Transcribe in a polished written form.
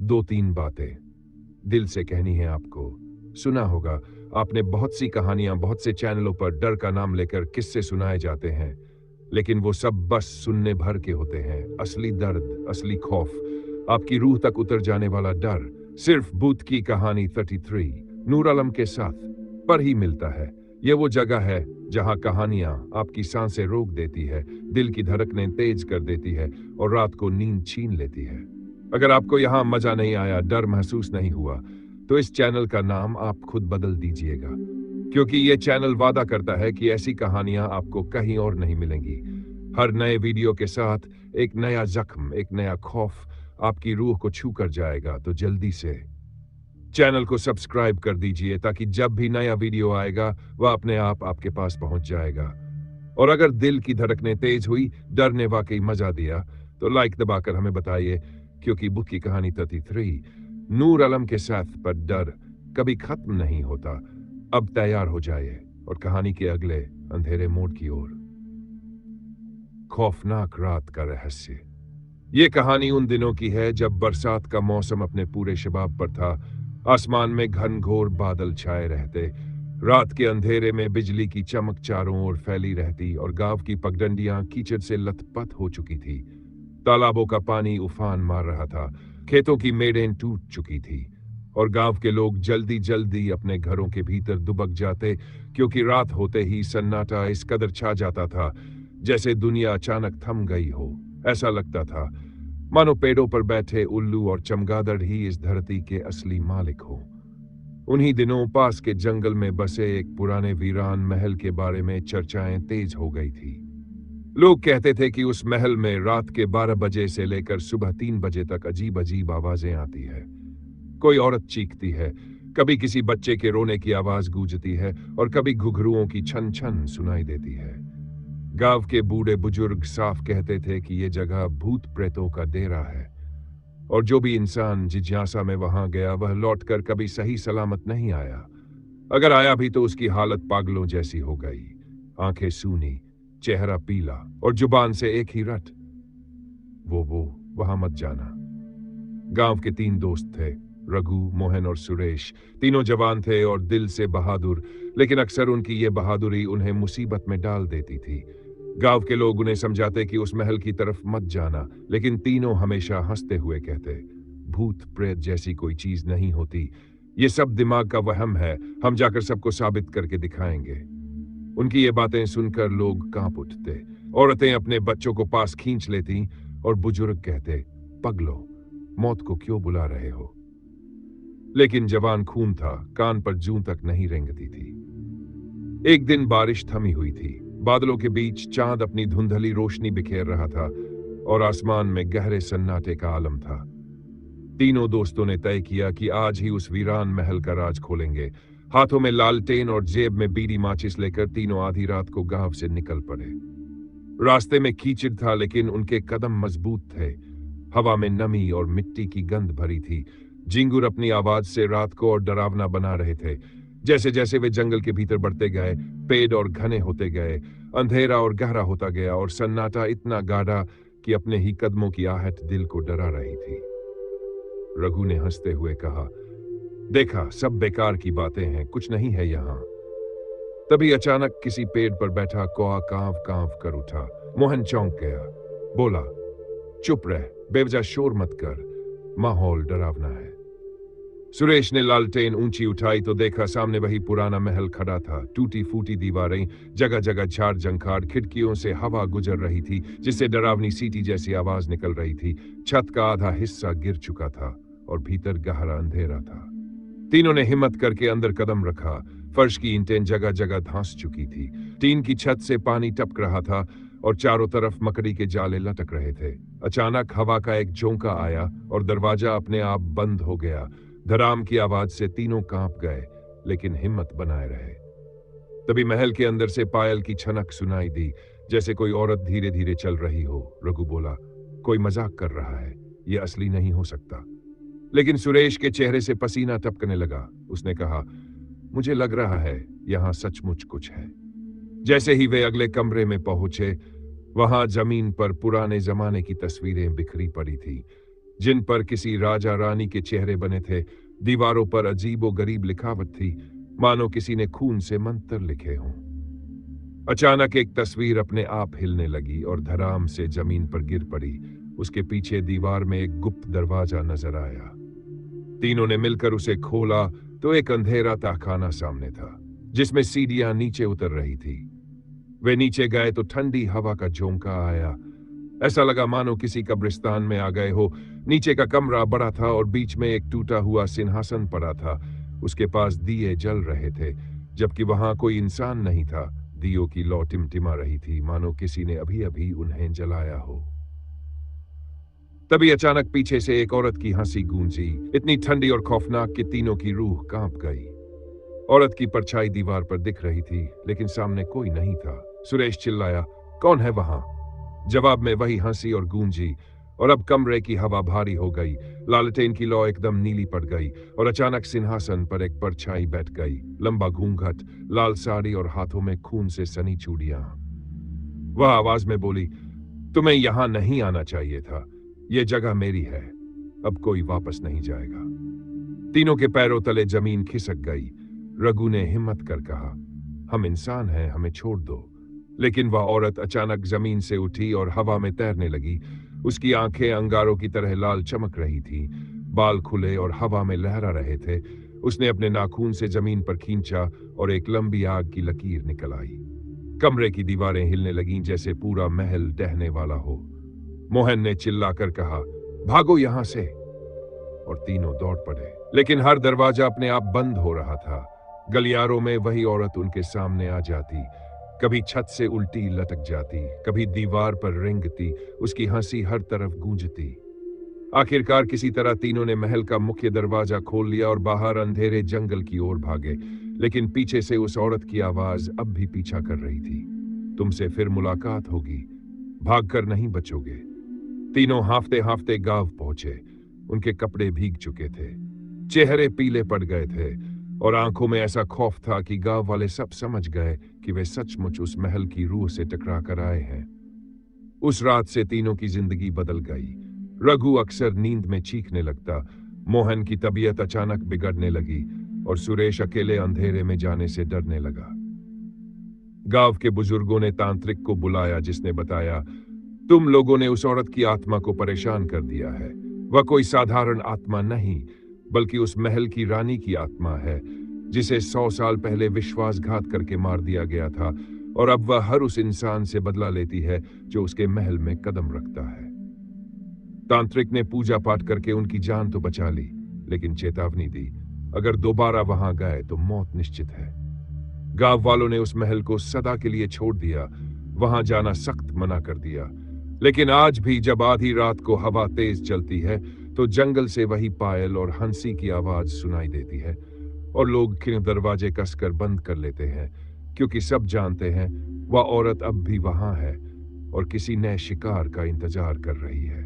दो तीन बातें दिल से कहनी है आपको। सुना होगा आपने बहुत सी कहानियां, बहुत से चैनलों पर डर का नाम लेकर किस्से सुनाए जाते हैं, लेकिन वो सब बस सुनने भर के होते हैं। असली दर्द, असली खौफ, आपकी रूह तक उतर जाने वाला डर सिर्फ भूत की कहानी 33 नूर आलम के साथ पर ही मिलता है। ये वो जगह है जहां कहानियां आपकी सांसें रोक देती है, दिल की धड़कनें तेज कर देती है और रात को नींद छीन लेती है। अगर आपको यहां मजा नहीं आया, डर महसूस नहीं हुआ, तो इस चैनल का नाम आप खुद बदल दीजिएगा, क्योंकि ये चैनल वादा करता है कि ऐसी कहानियां आपको कहीं और नहीं मिलेंगी। हर नए वीडियो के साथ एक नया जख्म, एक नया खौफ आपकी रूह को छू कर जाएगा। तो जल्दी से चैनल को सब्सक्राइब कर दीजिए ताकि जब भी नया वीडियो आएगा वह अपने आप आपके पास पहुंच जाएगा। और अगर दिल की धड़कनें तेज हुई, डर ने वाकई मजा दिया, तो लाइक दबाकर हमें बताइए, क्योंकि बुक की कहानी 33 नूर आलम के साथ पर डर कभी खत्म नहीं होता। अब तैयार हो जाइए और कहानी के अगले अंधेरे मोड़ की ओर। खौफनाक रात का रहस्य। ये कहानी उन दिनों की है जब बरसात का मौसम अपने पूरे शबाब पर था। आसमान में घनघोर बादल छाए रहते, रात के अंधेरे में बिजली की चमक चारों ओर फैली रहती और गांव की पगडंडियां कीचड़ से लथपथ हो चुकी थी। तालाबों का पानी उफान मार रहा था, खेतों की मेड़ें टूट चुकी थी और गांव के लोग जल्दी जल्दी अपने घरों के भीतर दुबक जाते, क्योंकि रात होते ही सन्नाटा इस कदर छा जाता था जैसे दुनिया अचानक थम गई हो। ऐसा लगता था मानो पेड़ों पर बैठे उल्लू और चमगादड़ ही इस धरती के असली मालिक हो। उन्हीं दिनों पास के जंगल में बसे एक पुराने वीरान महल के बारे में चर्चाएं तेज हो गई थी। लोग कहते थे कि उस महल में रात के 12 बजे से लेकर सुबह 3 बजे तक अजीब अजीब आवाजें आती है। कोई औरत चीखती है, कभी किसी बच्चे के रोने की आवाज गूंजती है और कभी घुघरुओं की छन छन सुनाई देती है। गांव के बूढ़े बुजुर्ग साफ कहते थे कि यह जगह भूत प्रेतों का डेरा है और जो भी इंसान जिज्ञासा में वहां गया वह लौटकर कभी सही सलामत नहीं आया। अगर आया भी तो उसकी हालत पागलों जैसी हो गई, आंखें सूनी, चेहरा पीला और जुबान से एक ही रट, वो वहां मत जाना। गांव के 3 दोस्त थे, रघु, मोहन और सुरेश। तीनों जवान थे और दिल से बहादुर, लेकिन अक्सर उनकी ये बहादुरी उन्हें मुसीबत में डाल देती थी। गांव के लोग उन्हें समझाते कि उस महल की तरफ मत जाना, लेकिन तीनों हमेशा हंसते हुए कहते, भूत प्रेत जैसी कोई चीज नहीं होती, ये सब दिमाग का वहम है, हम जाकर सबको साबित करके दिखाएंगे। उनकी ये बातें सुनकर लोग कांप उठते, औरतें अपने बच्चों को पास खींच लेती और बुजुर्ग कहते, पगलो, मौत को क्यों बुला रहे हो। लेकिन जवान खून था, कान पर जूं तक नहीं रेंगती थी। एक दिन बारिश थमी हुई थी, बादलों के बीच चांद अपनी धुंधली रोशनी बिखेर रहा था और आसमान में गहरे सन्नाटे का आलम था। तीनों दोस्तों ने तय किया कि आज ही उस वीरान महल का राज खोलेंगे। हाथों में लालटेन और जेब में बीड़ी माचिस लेकर तीनों आधी रात को गांव से निकल पड़े। रास्ते में कीचड़ था, लेकिन उनके कदम मजबूत थे। हवा में नमी और मिट्टी की गंध भरी थी। झिंगुर अपनी आवाज से रात को और डरावना बना रहे थे। जैसे जैसे वे जंगल के भीतर बढ़ते गए, पेड़ और घने होते गए, अंधेरा और गहरा होता गया और सन्नाटा इतना गाढ़ा कि अपने ही कदमों की आहट दिल को डरा रही थी। रघु ने हंसते हुए कहा, देखा, सब बेकार की बातें हैं, कुछ नहीं है यहां। तभी अचानक किसी पेड़ पर बैठा कौआ कांव कांव कर उठा। मोहन चौंक गया, बोला, चुप रह, बेवजह शोर मत कर, माहौल डरावना है। सुरेश ने लालटेन ऊंची उठाई तो देखा सामने वही पुराना महल खड़ा था। टूटी फूटी दीवारें, जगह जगह झाड़ जंखाड़, खिड़कियों से हवा गुजर रही थी जिससे डरावनी सीटी जैसी आवाज निकल रही थी। छत का आधा हिस्सा गिर चुका था और भीतर गहरा अंधेरा था। तीनों ने हिम्मत करके अंदर कदम रखा। फर्श की ईंटें जगह जगह धंस चुकी थी, टीन की छत से पानी टपक रहा था और चारों तरफ मकड़ी के जाले लटक रहे थे। अचानक हवा का एक झोंका आया और दरवाजा अपने आप बंद हो गया। धड़ाम की आवाज से तीनों कांप गए, लेकिन हिम्मत बनाए रहे। तभी महल के अंदर से पायल की छनक सुनाई दी, जैसे कोई औरत धीरे धीरे चल रही हो। रघु बोला, कोई मजाक कर रहा है, यह असली नहीं हो सकता। लेकिन सुरेश के चेहरे से पसीना टपकने लगा। उसने कहा, मुझे लग रहा है यहां सचमुच कुछ है। जैसे ही वे अगले कमरे में पहुंचे, वहां जमीन पर पुराने जमाने की तस्वीरें बिखरी पड़ी थी। जिन पर किसी राजा रानी के चेहरे बने थे। दीवारों पर अजीबो गरीब लिखावट थी, मानो किसी ने खून से मंत्र लिखे हों। अचानक एक तस्वीर अपने आप हिलने लगी और धड़ाम से जमीन पर गिर पड़ी। उसके पीछे दीवार में एक गुप्त दरवाजा नजर आया। तीनों ने मिलकर उसे खोला तो एक अंधेरा तहखाना सामने था, जिसमें सीढ़ियां नीचे उतर रही थी। वे नीचे गए तो ठंडी हवा का झोंका आया। ऐसा लगा मानो किसी कब्रिस्तान में आ गए हो। नीचे का कमरा बड़ा था और बीच में एक टूटा हुआ सिंहासन पड़ा था। उसके पास दिए जल रहे थे, जबकि वहां कोई इंसान नहीं था। दियों की लौ टिमटिमा रही थी, मानो किसी ने अभी अभी उन्हें जलाया हो। तभी अचानक पीछे से एक औरत की हंसी गूंजी, इतनी ठंडी और खौफनाक कि तीनों की रूह कांप गई। औरत की परछाई दीवार पर दिख रही थी, लेकिन सामने कोई नहीं था। सुरेश चिल्लाया, कौन है वहां? जवाब में वही हंसी और गूंजी। और अब कमरे की हवा भारी हो गई। लालटेन की लौ एकदम नीली पड़ गई और अचानक सिंहासन पर एक परछाई बैठ गई। लंबा घूंघट, लाल साड़ी और हाथों में खून से सनी चूड़ियां। वह आवाज में बोली, तुम्हें यहां नहीं आना चाहिए था। यह जगह मेरी है, अब कोई वापस नहीं जाएगा। तीनों के पैरों तले जमीन खिसक गई। रघु ने हिम्मत कर कहा, हम इंसान हैं, हमें छोड़ दो। लेकिन वह औरत अचानक जमीन से उठी और हवा में तैरने लगी। उसकी आंखें अंगारों की तरह लाल चमक रही थीं, बाल खुले और हवा में लहरा रहे थे। उसने अपने नाखून से जमीन पर खींचा और एक लंबी आग की लकीर निकल आई। कमरे की दीवारें हिलने लगीं जैसे पूरा महल ढहने वाला हो। मोहन ने चिल्लाकर कहा, भागो यहां से। और तीनों दौड़ पड़े, लेकिन हर दरवाजा अपने आप बंद हो रहा था। गलियारों में वही औरत उनके सामने आ जाती, कभी छत से उल्टी लटक जाती, कभी दीवार पर रेंगती। उसकी हंसी हर तरफ गूंजती। आखिरकार किसी तरह तीनों ने महल का मुख्य दरवाजा खोल लिया और बाहर अंधेरे जंगल की ओर भागे। लेकिन पीछे से उस औरत की आवाज अब भी पीछा कर रही थी, तुमसे फिर मुलाकात होगी, भागकर नहीं बचोगे। तीनों हांफते हांफते गांव पहुंचे। उनके कपड़े भीग चुके थे, चेहरे पीले पड़ गए थे और आंखों में ऐसा खौफ था कि गांव वाले सब समझ गए कि वे सचमुच उस महल की रूह से टकरा कर आए हैं। उस रात से तीनों की जिंदगी बदल गई। रघु अक्सर नींद में चीखने लगता, मोहन की तबीयत अचानक बिगड़ने लगी और सुरेश अकेले अंधेरे में जाने से डरने लगा। गांव के बुजुर्गों ने तांत्रिक को बुलाया, जिसने बताया, तुम लोगों ने उस औरत की आत्मा को परेशान कर दिया है। वह कोई साधारण आत्मा नहीं, बल्कि उस महल की रानी की आत्मा है, जिसे 100 साल पहले विश्वासघात करके मार दिया गया था। और अब वह हर उस इंसान से बदला लेती है जो उसके महल में कदम रखता है। तांत्रिक ने पूजा पाठ करके उनकी जान तो बचा ली, लेकिन चेतावनी दी, अगर दोबारा वहां गए तो मौत निश्चित है। गांव वालों ने उस महल को सदा के लिए छोड़ दिया, वहां जाना सख्त मना कर दिया। लेकिन आज भी जब आधी रात को हवा तेज चलती है तो जंगल से वही पायल और हंसी की आवाज सुनाई देती है और लोग दरवाजे कसकर बंद कर लेते हैं, क्योंकि सब जानते हैं वह औरत अब भी वहां है और किसी नए शिकार का इंतजार कर रही है।